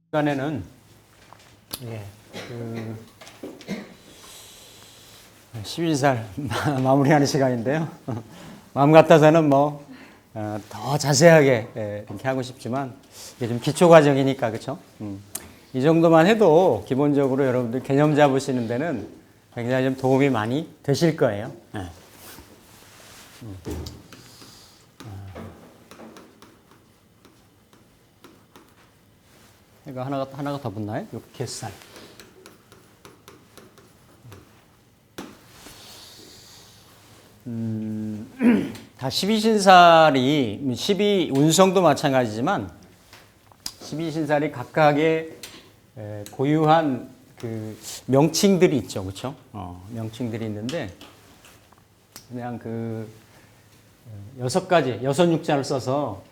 시간에는 12살 마무리하는 시간인데요. 마음 같아서는 더 자세하게 이렇게 하고 싶지만 이게 좀 기초 과정이니까 그렇죠. 이 정도만 해도 기본적으로 여러분들 개념 잡으시는 데는 굉장히 좀 도움이 많이 되실 거예요. 이거 하나가 더 붙나요? 육개살. 다 12신살이 12운성도 마찬가지지만 12신살이 각각의 고유한 그 명칭들이 있죠, 그렇죠? 명칭들이 있는데 그냥 그 6가지, 6육자를 써서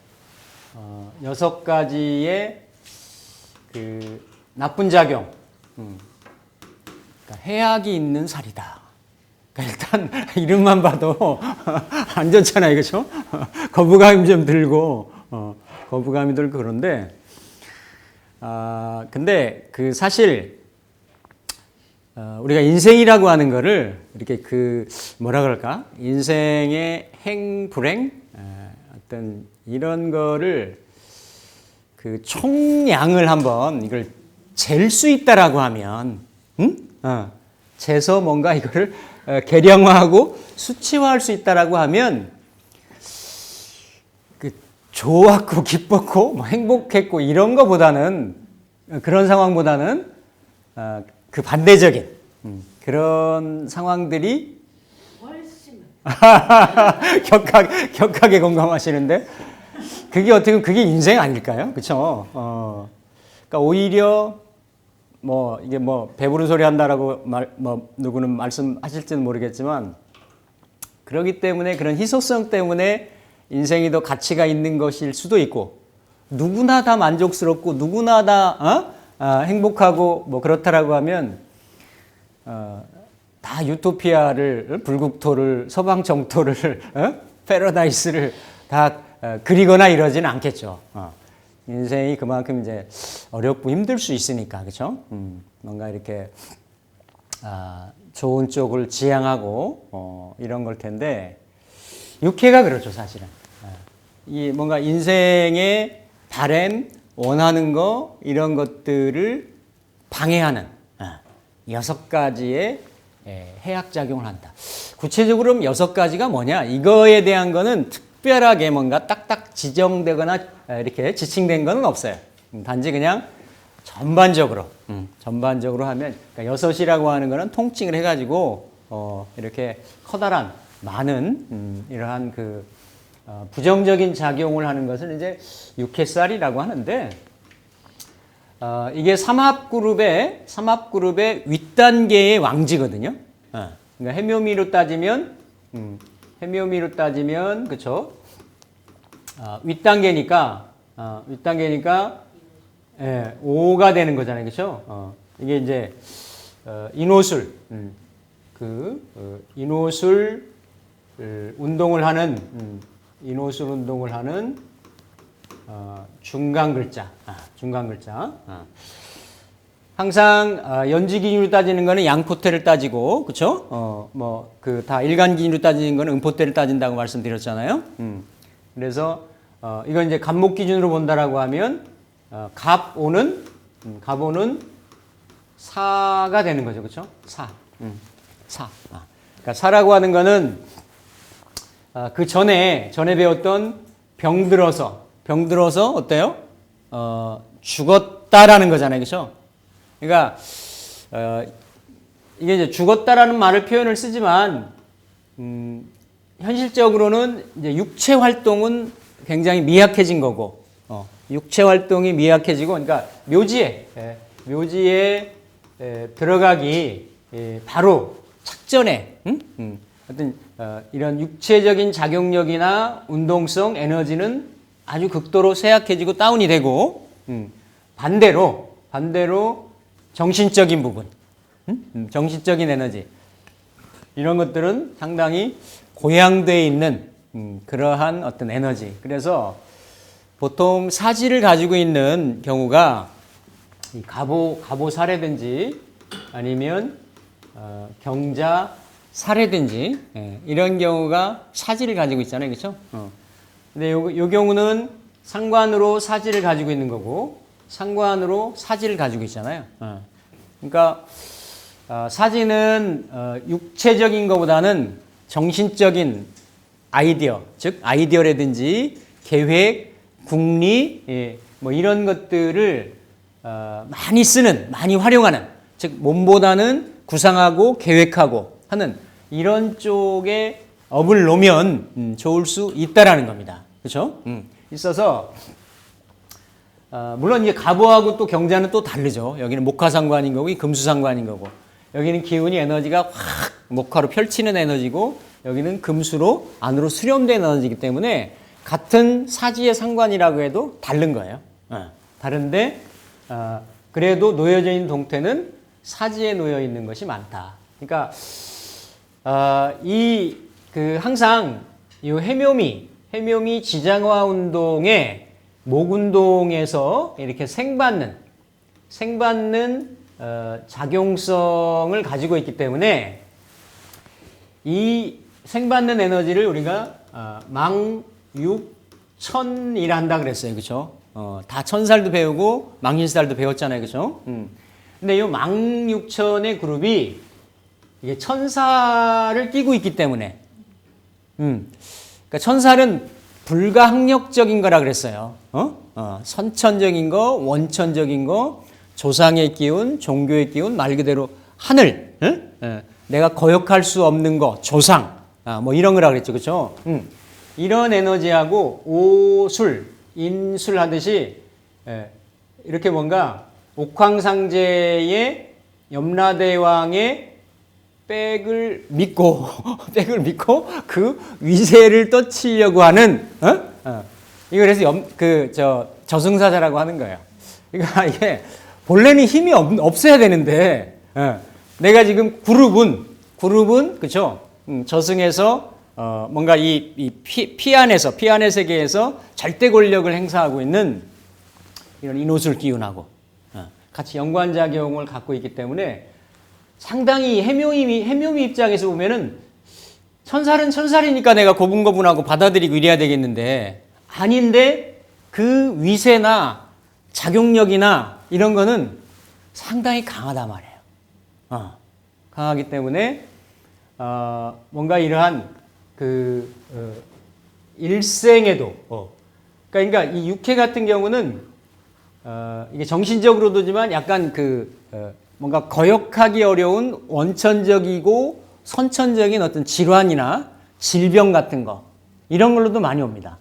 6가지의 그 나쁜 작용, 그러니까 해악이 있는 살이다. 그러니까 일단 이름만 봐도 안 좋잖아요, 그렇죠? 거부감이 좀 들고, 거부감이 들고 그런데, 근데 그 사실 우리가 인생이라고 하는 거를 이렇게 그 뭐라 그럴까? 인생의 불행, 어떤 이런 거를 그 총량을 한번 이걸 잴 수 있다라고 하면, 재서 뭔가 이거를 계량화하고 수치화할 수 있다라고 하면 그 좋았고 기뻤고 행복했고 이런 거보다는 그런 상황보다는 그 반대적인 그런 상황들이 훨씬 격하게 공감하시는데 그게 어떻게 보면 그게 인생 아닐까요? 그렇죠? 그러니까 오히려 이게 배부른 소리 한다라고 누구는 말씀하실지는 모르겠지만 그렇기 때문에 그런 희소성 때문에 인생이 더 가치가 있는 것일 수도 있고 누구나 다 만족스럽고 누구나 다 행복하고 그렇다라고 하면 다 유토피아를 불국토를 서방 정토를 패러다이스를 다 그리거나 이러지는 않겠죠. 인생이 그만큼 이제 어렵고 힘들 수 있으니까 그렇죠. 뭔가 이렇게 좋은 쪽을 지향하고 이런 걸 텐데 육해가 그렇죠 사실은. 이 뭔가 인생의 바램 원하는 거 이런 것들을 방해하는 6가지의 해악 작용을 한다. 구체적으로 6가지가 뭐냐? 이거에 대한 거는 특별하게 뭔가 딱딱 지정되거나 이렇게 지칭된 건 없어요. 단지 그냥 전반적으로 하면 그러니까 6이라고 하는 거는 통칭을 해가지고 이렇게 커다란 많은 이러한 그 부정적인 작용을 하는 것을 이제 육해살이라고 하는데 이게 삼합그룹의 윗단계의 왕지거든요. 그러니까 해묘미로 따지면 그쵸? 윗단계니까 5가 되는 거잖아요, 그렇죠? 이게 이제 인호술 인호술 운동을 하는 중간 글자. 항상 연지 기준으로 따지는 거는 양포태를 따지고, 그렇죠? 다 일간 기준으로 따지는 거는 음포태를 따진다고 말씀드렸잖아요. 그래서 이건 이제 갑목 기준으로 본다라고 하면 갑오는 4가 되는 거죠, 그렇죠? 4. 그러니까 4라고 하는 거는 그 전에 배웠던 병들어서 어때요? 죽었다라는 거잖아요, 그렇죠? 그러니까 이게 이제 죽었다라는 말을 표현을 쓰지만 현실적으로는 이제 육체 활동은 굉장히 미약해진 거고 육체 활동이 미약해지고 그러니까 묘지에 들어가기 바로 착전에 어떤 이런 육체적인 작용력이나 운동성 에너지는 아주 극도로 쇠약해지고 다운이 되고 반대로 정신적인 부분, 정신적인 에너지 이런 것들은 상당히 고양되어 있는 그러한 어떤 에너지. 그래서 보통 사지를 가지고 있는 경우가 이 갑오살이든지 아니면 경자살이든지 이런 경우가 사지를 가지고 있잖아요, 그렇죠? 근데 요 경우는 상관으로 사지를 가지고 있는 거고 상관으로 사지를 가지고 있잖아요. 그러니까 사지는 육체적인 것보다는 정신적인 아이디어, 즉 아이디어라든지 계획, 궁리, 뭐 이런 것들을 많이 쓰는, 많이 활용하는, 즉 몸보다는 구상하고 계획하고 하는 이런 쪽에 업을 놓으면 좋을 수 있다라는 겁니다. 그렇죠? 있어서 물론 이제 갑오하고 또 경자는 또 다르죠. 여기는 목화상관인 거고 이 금수상관인 거고 여기는 기운이 에너지가 확 목화로 펼치는 에너지고 여기는 금수로 안으로 수렴된 에너지이기 때문에 같은 사지의 상관이라고 해도 다른 거예요. 다른데 그래도 놓여져 있는 동태는 사지에 놓여 있는 것이 많다. 그러니까 항상 이 해묘미 지장화 운동에 목 운동에서 이렇게 생받는 작용성을 가지고 있기 때문에 이 생받는 에너지를 우리가 망육천이라 한다 그랬어요. 그렇죠? 다 천살도 배우고 망신살도 배웠잖아요. 그렇죠? 근데 이 망육천의 그룹이 이게 천사를 띠고 있기 때문에 그러니까 천살은 불가항력적인 거라 그랬어요. 선천적인 거, 원천적인 거, 조상의 기운, 종교의 기운, 말 그대로 하늘, 내가 거역할 수 없는 거, 조상, 뭐 이런 거라 그랬죠. 그렇죠? 이런 에너지하고 오술, 인술 하듯이 이렇게 뭔가 옥황상제의 염라대왕의 백을 믿고 그 위세를 떠치려고 하는 이거 그래서 저승사자라고 하는 거예요. 그러니까 이게 본래는 힘이 없어야 되는데 내가 지금 그룹은 그렇죠? 저승에서 뭔가 이 피안의 세계에서 절대 권력을 행사하고 있는 이런 인호술 기운하고 같이 연관작용을 갖고 있기 때문에 상당히 해묘미 입장에서 보면은 천살은 천살이니까 내가 고분고분하고 받아들이고 이래야 되겠는데 아닌데 그 위세나 작용력이나 이런 거는 상당히 강하단 말이에요. 강하기 때문에 뭔가 이러한 일생에도 그러니까 이 육회 같은 경우는 이게 정신적으로도지만 약간 뭔가 거역하기 어려운 원천적이고 선천적인 어떤 질환이나 질병 같은 거 이런 걸로도 많이 옵니다.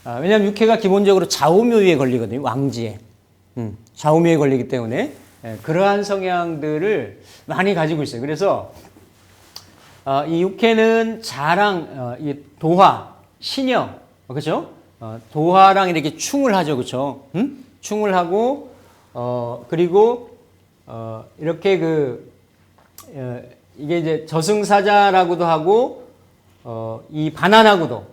왜냐하면 육회가 기본적으로 좌우묘에 걸리거든요. 왕지에. 좌우묘에 걸리기 때문에 그러한 성향들을 많이 가지고 있어요. 그래서 이 육회는 자랑, 도화, 신영, 그렇죠? 도화랑 이렇게 충을 하죠. 그렇죠? 충을 하고 그리고 이렇게 이게 이제 저승사자라고도 하고 이 반환하고도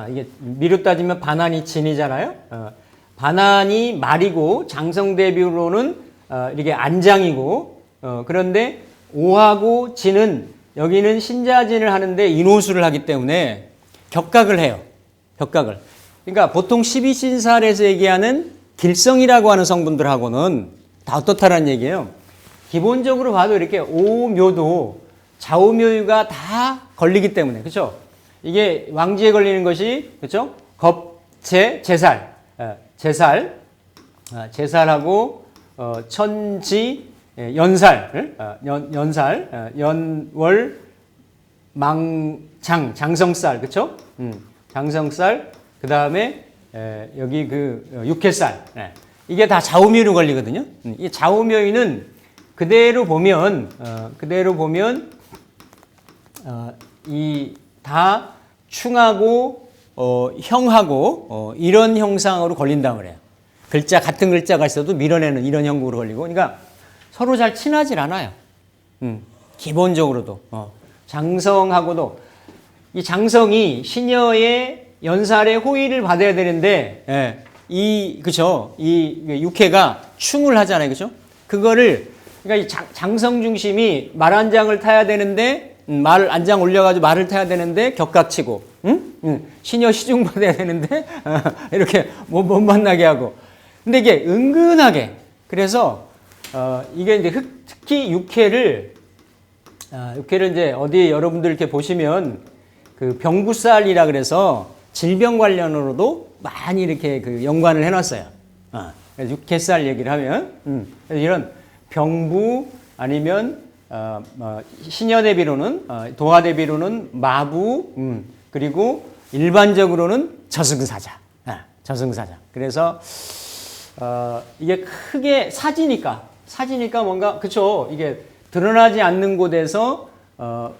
이게 미로 따지면 반환이 진이잖아요. 반환이 말이고 장성대비로는 이렇게 안장이고 그런데 오하고 진은 여기는 신자진을 하는데 인호수를 하기 때문에 격각을 해요. 격각을. 그러니까 보통 12신살에서 얘기하는 길성이라고 하는 성분들하고는 다 어떻다라는 얘기예요. 기본적으로 봐도 이렇게 오묘도 좌우묘유가 다 걸리기 때문에 그렇죠? 이게 왕지에 걸리는 것이 그렇죠? 겁재, 제살하고 천지, 연살, 연월, 망장, 장성살 그렇죠? 장성살 그 다음에 여기 육회살 이게 다 좌우묘로 걸리거든요. 이 좌우묘유는 그대로 보면 이 다 충하고 형하고 이런 형상으로 걸린다고 그래요. 같은 글자가 있어도 밀어내는 이런 형국으로 걸리고, 그러니까 서로 잘 친하질 않아요. 기본적으로도 장성하고도 이 장성이 시녀의 연살의 호의를 받아야 되는데 그죠? 이 육회가 충을 하잖아요, 그죠? 그거를 그러니까 이 장성 중심이 말 한 장을 타야 되는데 말 한 장 올려가지고 말을 타야 되는데 격각치고, 시녀 시중 받아야 되는데 이렇게 못 만나게 하고. 근데 이게 은근하게 그래서 이게 이제 특히 육회를 이제 어디 여러분들 이렇게 보시면 그 병구살이라 그래서 질병 관련으로도 많이 이렇게 그 연관을 해놨어요. 육회살 얘기를 하면 이런 병부 아니면 시녀 대비로는 도화 대비로는 마부 그리고 일반적으로는 저승사자. 그래서 이게 크게 사지니까 뭔가 그쵸 이게 드러나지 않는 곳에서 그러니까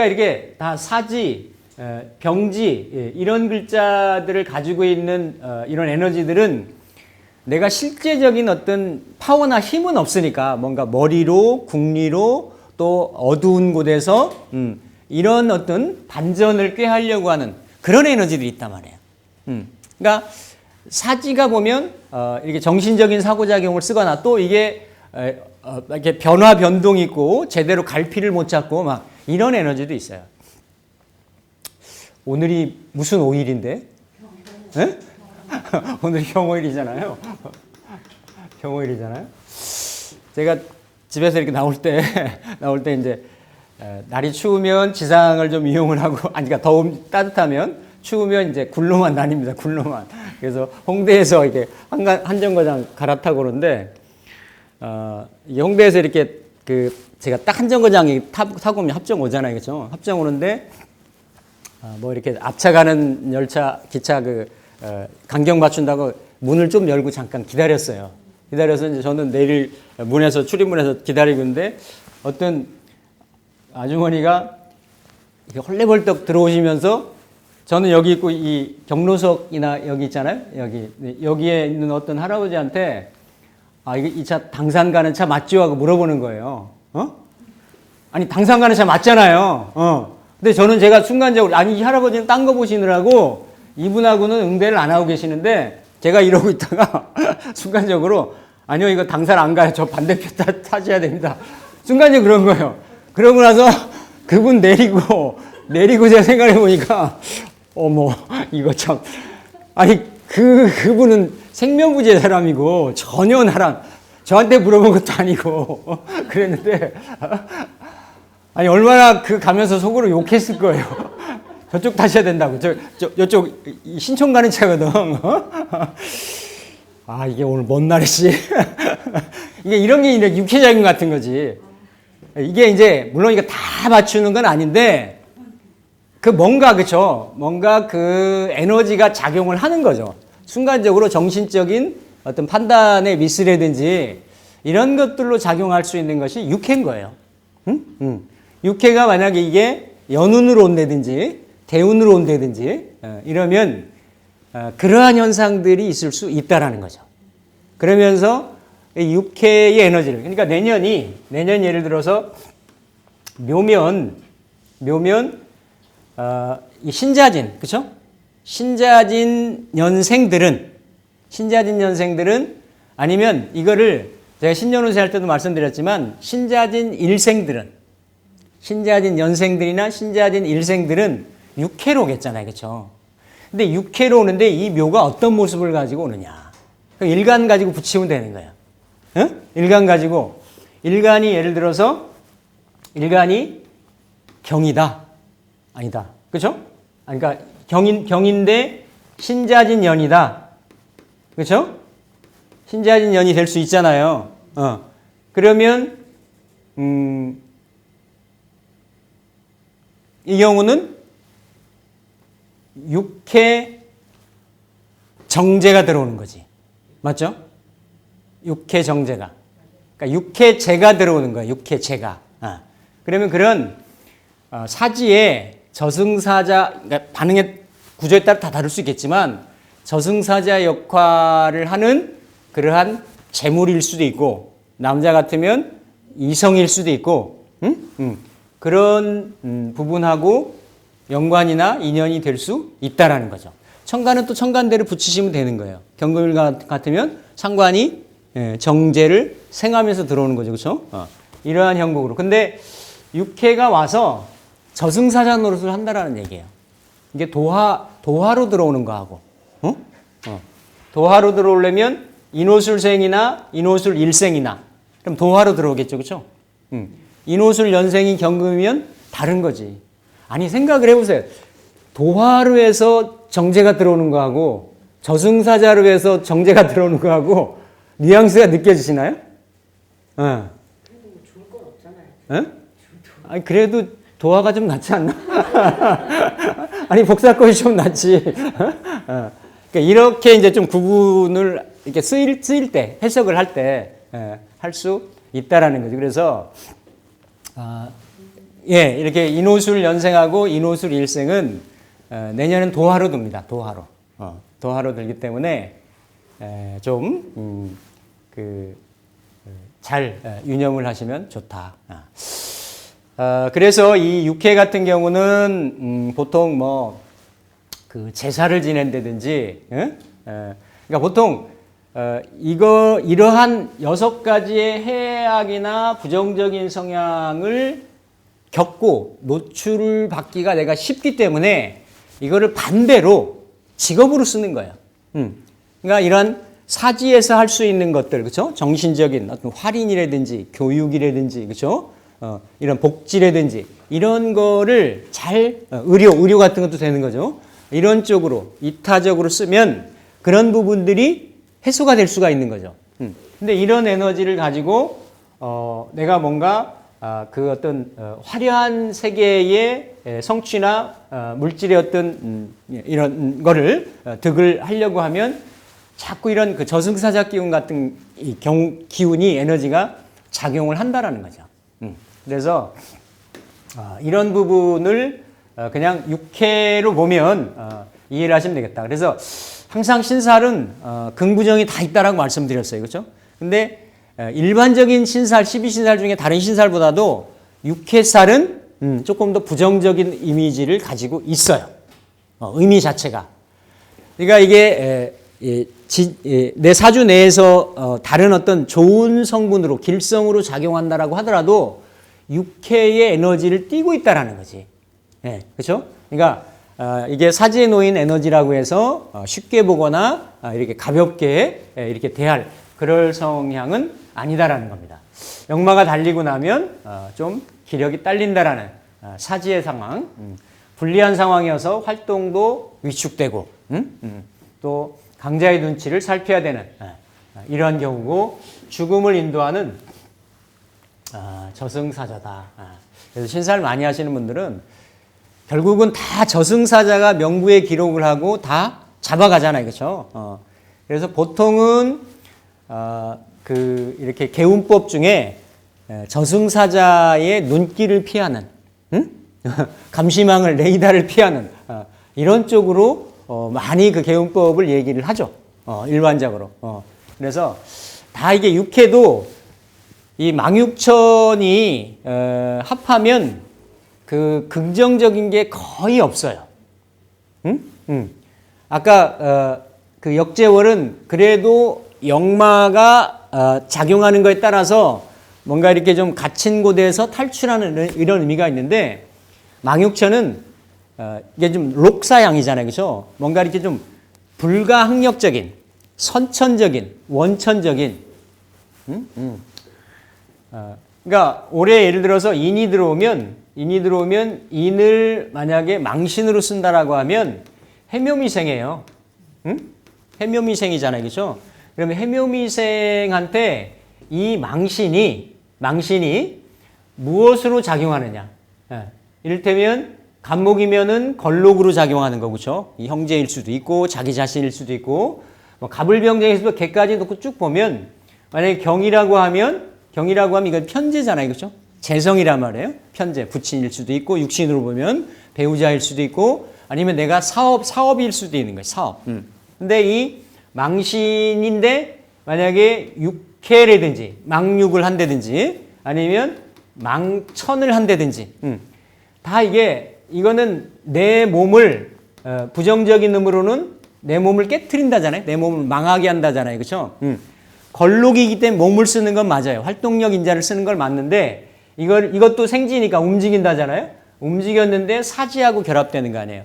이렇게 다 사지 병지 이런 글자들을 가지고 있는 이런 에너지들은 내가 실제적인 어떤 파워나 힘은 없으니까 뭔가 머리로 궁리로 또 어두운 곳에서 이런 어떤 반전을 꾀하려고 하는 그런 에너지들이 있단 말이에요. 그러니까 사지가 보면 이렇게 정신적인 사고작용을 쓰거나 또 이게 이렇게 변화 변동이 있고 제대로 갈피를 못 잡고 막 이런 에너지도 있어요. 오늘이 무슨 5일인데? 네? 오늘이 경호일이잖아요. 경호일이잖아요. 제가 집에서 이렇게 나올 때 이제 날이 추우면 지상을 좀 이용을 하고, 그러니까 따뜻하면 추우면 이제 굴로만 다닙니다. 굴로만. 그래서 홍대에서 이렇게 한정거장 갈아타고 그러는데, 이게 홍대에서 이렇게 제가 딱 한정거장이 타고 오면 합정 오잖아요. 그죠? 합정 오는데, 뭐 이렇게 앞차가는 열차, 기차 간격 맞춘다고 문을 좀 열고 잠깐 기다렸어요. 기다려서 이제 저는 내릴 출입문에서 기다리고 있는데 어떤 아주머니가 이렇게 헐레벌떡 들어오시면서 저는 여기 있고 이 경로석이나 여기 있잖아요. 여기에 있는 어떤 할아버지한테 이게 이 차 당산 가는 차 맞죠? 하고 물어보는 거예요. 아니 당산 가는 차 맞잖아요. 근데 제가 순간적으로 이 할아버지는 딴 거 보시느라고 이분하고는 응대를 안 하고 계시는데 제가 이러고 있다가 순간적으로 아니요 이거 당산 안 가요. 저 반대편 타셔야 됩니다. 순간적으로 그런 거예요. 그러고 나서 그분 내리고 제가 생각해 보니까 어머 이거 참 그분은 생명부지의 사람이고 전혀 나랑 저한테 물어본 것도 아니고 그랬는데 얼마나 가면서 속으로 욕했을 거예요. 저쪽 타셔야 된다고. 저쪽 신촌 가는 차거든. 이게 오늘 뭔 날이지? 이게 이런 게 이제 육체작용 같은 거지. 이게 이제 물론 이거 다 맞추는 건 아닌데 뭔가 그쵸? 뭔가 에너지가 작용을 하는 거죠. 순간적으로 정신적인 어떤 판단의 미스라든지 이런 것들로 작용할 수 있는 것이 육회인 거예요. 육회가 만약에 이게 연운으로 온다든지 대운으로 온다든지 이러면 그러한 현상들이 있을 수 있다라는 거죠. 그러면서 육회의 에너지를 그러니까 내년 예를 들어서 묘면 이 신자진 그렇죠? 신자진 연생들은 아니면 이거를 제가 신년운세 할 때도 말씀드렸지만 신자진 연생들이나 신자진 일생들은 육회로 오겠잖아요. 그렇죠? 근데 육회로 오는데 이 묘가 어떤 모습을 가지고 오느냐. 일간 가지고 붙이면 되는 거예요. 응? 일간이 예를 들어서 일간이 경이다. 아니다. 그렇죠? 그러니까 경인데 신자진 연이다. 그렇죠? 신자진 연이 될 수 있잖아요. 그러면 이 경우는 육회 정제가 들어오는 거지. 맞죠? 육회 정제가. 그러니까 육회제가 들어오는 거예요. 육회제가. 그러면 그런 사지에 저승사자, 그러니까 반응의 구조에 따라 다 다를 수 있겠지만 저승사자 역할을 하는 그러한 재물일 수도 있고 남자 같으면 이성일 수도 있고, 그런 부분하고 연관이나 인연이 될 수 있다라는 거죠. 천간은 또 천간대로 붙이시면 되는 거예요. 경금일 같으면 상관이 정제를 생하면서 들어오는 거죠. 그렇죠? 이러한 형국으로. 근데 육해가 와서 저승사자 노릇을 한다라는 얘기예요. 이게 도화로 들어오는 거하고, 도화로 들어오려면 인호술생이나 인호술 일생이나 그럼 도화로 들어오겠죠. 그렇죠? 인호술 연생이 경금이면 다른 거지. 아니 생각을 해보세요. 도화로 해서 정제가 들어오는 거하고 저승사자로 해서 정제가 들어오는 거하고 뉘앙스가 느껴지시나요? 그래도 뭐 좋을 건 없잖아요. 아니 그래도 도화가 좀 낫지 않나? 아니 복사권이 좀 낫지. 그러니까 이렇게 이제 좀 구분을 이렇게 쓰일 때 해석을 할 때 할 수 있다라는 거죠. 그래서 이렇게 인호술 연생하고 인호술 일생은 내년은 도화로 듭니다. 도화로. 도화로 들기 때문에 좀 잘 유념을 하시면 좋다. 그래서 이 육회 같은 경우는 보통 뭐 그 제사를 지낸다든지, 그러니까 보통 이러한 6가지의 해악이나 부정적인 성향을 겪고 노출을 받기가 내가 쉽기 때문에 이거를 반대로 직업으로 쓰는 거예요. 그러니까 이런 사지에서 할 수 있는 것들, 그렇죠? 정신적인 어떤 활인이라든지 교육이라든지, 그렇죠? 이런 복지라든지 이런 거를 잘 의료 같은 것도 되는 거죠. 이런 쪽으로 이타적으로 쓰면 그런 부분들이 해소가 될 수가 있는 거죠. 근데 이런 에너지를 가지고 내가 뭔가 그 어떤 화려한 세계의 성취나 물질의 어떤 이런 거를 득을 하려고 하면 자꾸 이런 그 저승사자 기운 같은 기운이 에너지가 작용을 한다라는 거죠. 그래서 이런 부분을 그냥 육해로 보면 이해를 하시면 되겠다. 그래서 항상 신살은 긍부정이 다 있다라고 말씀드렸어요. 그렇죠? 근데 일반적인 신살, 12신살 중에 다른 신살보다도 육해살은 조금 더 부정적인 이미지를 가지고 있어요. 의미 자체가. 그러니까 이게 내 사주 내에서 다른 어떤 좋은 성분으로 길성으로 작용한다라고 하더라도 육해의 에너지를 띠고 있다라는 거지. 그렇죠? 그러니까 이게 사지에 놓인 에너지라고 해서 쉽게 보거나 이렇게 가볍게 이렇게 대할 그럴 성향은 아니다라는 겁니다. 역마가 달리고 나면 좀 기력이 딸린다라는 사지의 상황, 불리한 상황이어서 활동도 위축되고 또 강자의 눈치를 살펴야 되는 이러한 경우고 죽음을 인도하는 저승사자다. 그래서 신사를 많이 하시는 분들은 결국은 다 저승사자가 명부에 기록을 하고 다 잡아가잖아요. 그렇죠? 그래서 보통은 이렇게 개운법 중에 저승사자의 눈길을 피하는, 감시망을 레이더를 피하는 이런 쪽으로 많이 그 개운법을 얘기를 하죠. 일반적으로. 그래서 다 이게 육해도 이 망육천이 합하면 그 긍정적인 게 거의 없어요. 아까 그 역제월은 그래도 역마가 작용하는 거에 따라서 뭔가 이렇게 좀 갇힌 곳에서 탈출하는 이런 의미가 있는데 망육천은 이게 좀 록사양이잖아요. 그렇죠? 뭔가 이렇게 좀 불가항력적인, 선천적인, 원천적인 그러니까 올해 예를 들어서 인이 들어오면 인을 만약에 망신으로 쓴다라고 하면 해묘미생이에요. 해묘미생이잖아요. 그렇죠? 그러면 해묘미생한테 이 망신이 무엇으로 작용하느냐? 이를테면 간목이면은 걸록으로 작용하는 거, 그렇죠? 이 형제일 수도 있고 자기 자신일 수도 있고 뭐 갑을병정에서도 개까지 놓고 쭉 보면 만약에 경이라고 하면 이건 편재잖아요. 그렇죠? 재성이란 말이에요. 편재, 부친일 수도 있고 육신으로 보면 배우자일 수도 있고 아니면 내가 사업일 수도 있는 거예요. 사업. 근데 이 망신인데 만약에 육해라든지 망육을 한다든지 아니면 망천을 한다든지, 다 이거는 내 몸을 부정적인 의미로는 내 몸을 깨트린다잖아요. 내 몸을 망하게 한다잖아요. 그렇죠? 걸록이기 때문에 몸을 쓰는 건 맞아요. 활동력 인자를 쓰는 걸 맞는데 이것도 생지니까 움직인다잖아요. 움직였는데 사지하고 결합되는 거 아니에요.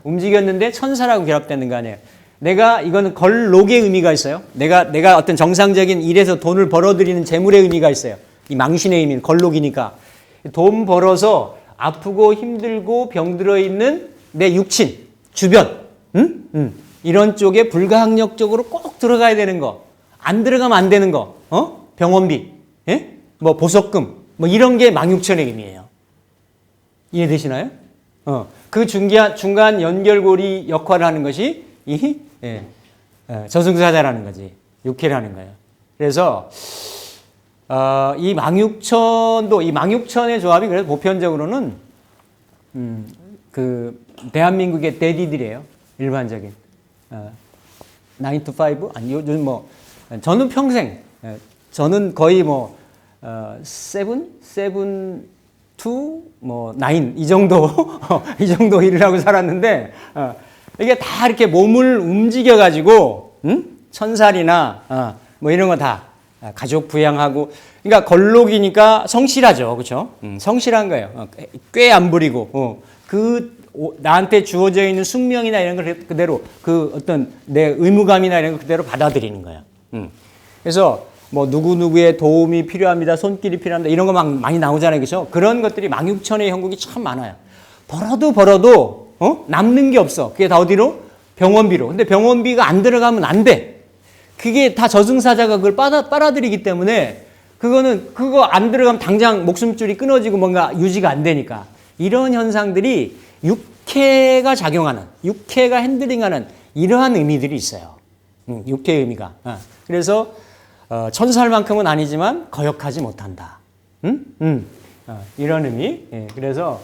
움직였는데 천사라고 결합되는 거 아니에요. 이거는 걸록의 의미가 있어요. 내가 어떤 정상적인 일에서 돈을 벌어들이는 재물의 의미가 있어요. 이 망신의 의미는 걸록이니까. 돈 벌어서 아프고 힘들고 병들어 있는 내 육친, 주변, 이런 쪽에 불가항력적으로 꼭 들어가야 되는 거. 안 들어가면 안 되는 거. 병원비, 예? 뭐 보석금, 뭐 이런 게 망육천의 의미예요. 이해되시나요? 그 중간 연결고리 역할을 하는 것이 저승사자라는 거지. 육해라는 거예요. 그래서 이 망육천의 조합이 그래서 보편적으로는 그 대한민국의 대디들이에요. 일반적인 9 to 5 아니 요즘 뭐 저는 평생 저는 거의 뭐 7 to 뭐 9 이 정도 이 정도 일을 하고 살았는데 이게 다 이렇게 몸을 움직여 가지고 천살이나 뭐 이런 거 다 가족 부양하고 그러니까 걸록이니까 성실하죠. 그렇죠? 성실한 거예요. 꽤 안 부리고 나한테 주어져 있는 숙명이나 이런 걸 그대로 그 어떤 내 의무감이나 이런 걸 그대로 받아들이는 거예요. 그래서 뭐 누구누구의 도움이 필요합니다. 손길이 필요합니다. 이런 거 막 많이 나오잖아요. 그렇죠? 그런 것들이 망육천의 형국이 참 많아요. 벌어도 남는 게 없어. 그게 다 어디로? 병원비로. 근데 병원비가 안 들어가면 안 돼. 그게 다 저승사자가 그걸 빨아들이기 때문에 그거 안 들어가면 당장 목숨줄이 끊어지고 뭔가 유지가 안 되니까. 이런 현상들이 육해가 작용하는, 육해가 핸들링하는 이러한 의미들이 있어요. 육해의 의미가. 그래서 천살만큼은 아니지만 거역하지 못한다. 이런 의미. 그래서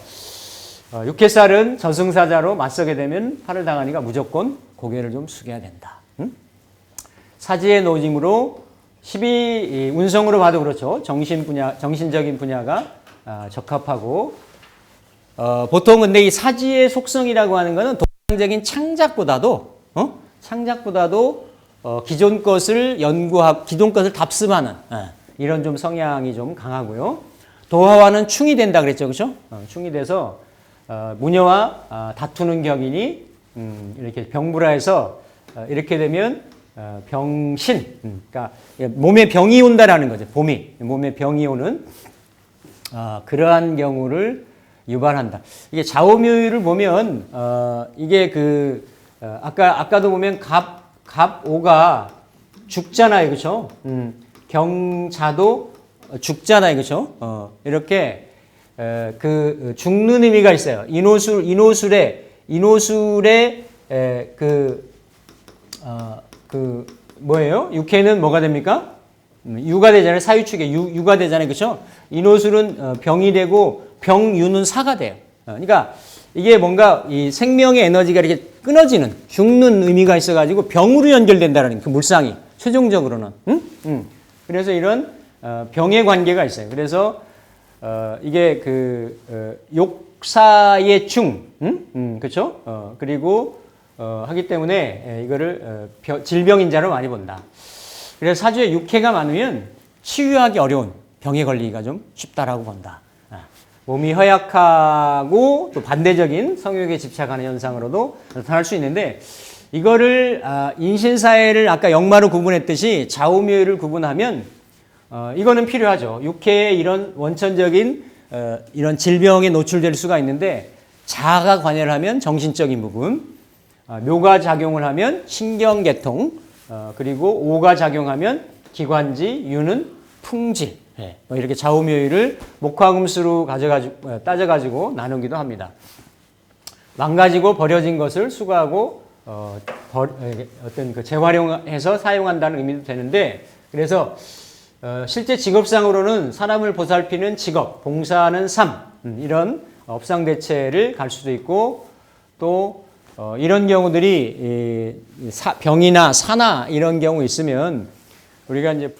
육해살은 저승사자로 맞서게 되면 팔을 당하니까 무조건 고개를 좀 숙여야 된다. 사지의 노짐으로 12 운성으로 봐도 그렇죠. 정신적인 분야가 적합하고 보통 근데 이 사지의 속성이라고 하는 것은 동양적인 창작보다도 기존 것을 연구하고 기존 것을 답습하는 이런 좀 성향이 좀 강하고요. 도화와는 충이 된다 그랬죠, 그렇죠? 충이 돼서 무녀와 다투는 격이니 이렇게 병불화해서 이렇게 되면 병신, 그러니까 몸에 병이 온다라는 거죠. 몸에 병이 오는 그러한 경우를 유발한다. 이게 좌우묘유를 보면 이게 아까도 보면 갑오가 죽잖아요, 그렇죠? 경자도 죽잖아요, 그렇죠? 이렇게 죽는 의미가 있어요. 인호술에 뭐예요? 육해는 뭐가 됩니까? 유가 되잖아요. 사유축에 유가 되잖아요. 그렇죠? 인호술은 병이 되고 병유는 사가 돼요. 그러니까 이게 뭔가 이 생명의 에너지가 이렇게 끊어지는 죽는 의미가 있어가지고 병으로 연결된다는 그 물상이 최종적으로는. 그래서 이런 병의 관계가 있어요. 그래서 이게 욕사의 충, 그렇죠? 그리고 하기 때문에 이거를 질병인자로 많이 본다. 그래서 사주에 육해가 많으면 치유하기 어려운 병에 걸리기가 좀 쉽다라고 본다. 몸이 허약하고 또 반대적인 성욕에 집착하는 현상으로도 나타날 수 있는데 이거를 인신사회를 아까 역마로 구분했듯이 좌우묘를 구분하면 이거는 필요하죠. 육해의 이런 원천적인 이런 질병에 노출될 수가 있는데 자가 관여를 하면 정신적인 부분, 묘가 작용을 하면 신경계통, 그리고 오가 작용하면 기관지, 유는 풍질. 뭐 이렇게 좌우묘유를 목화금수로 따져가지고 나누기도 합니다. 망가지고 버려진 것을 수거하고 어떤 재활용해서 사용한다는 의미도 되는데 그래서 실제 직업상으로는 사람을 보살피는 직업, 봉사하는 삶 이런 업상대체를 갈 수도 있고 또 이런 경우들이 병이나 사나 이런 경우 있으면 우리가 이제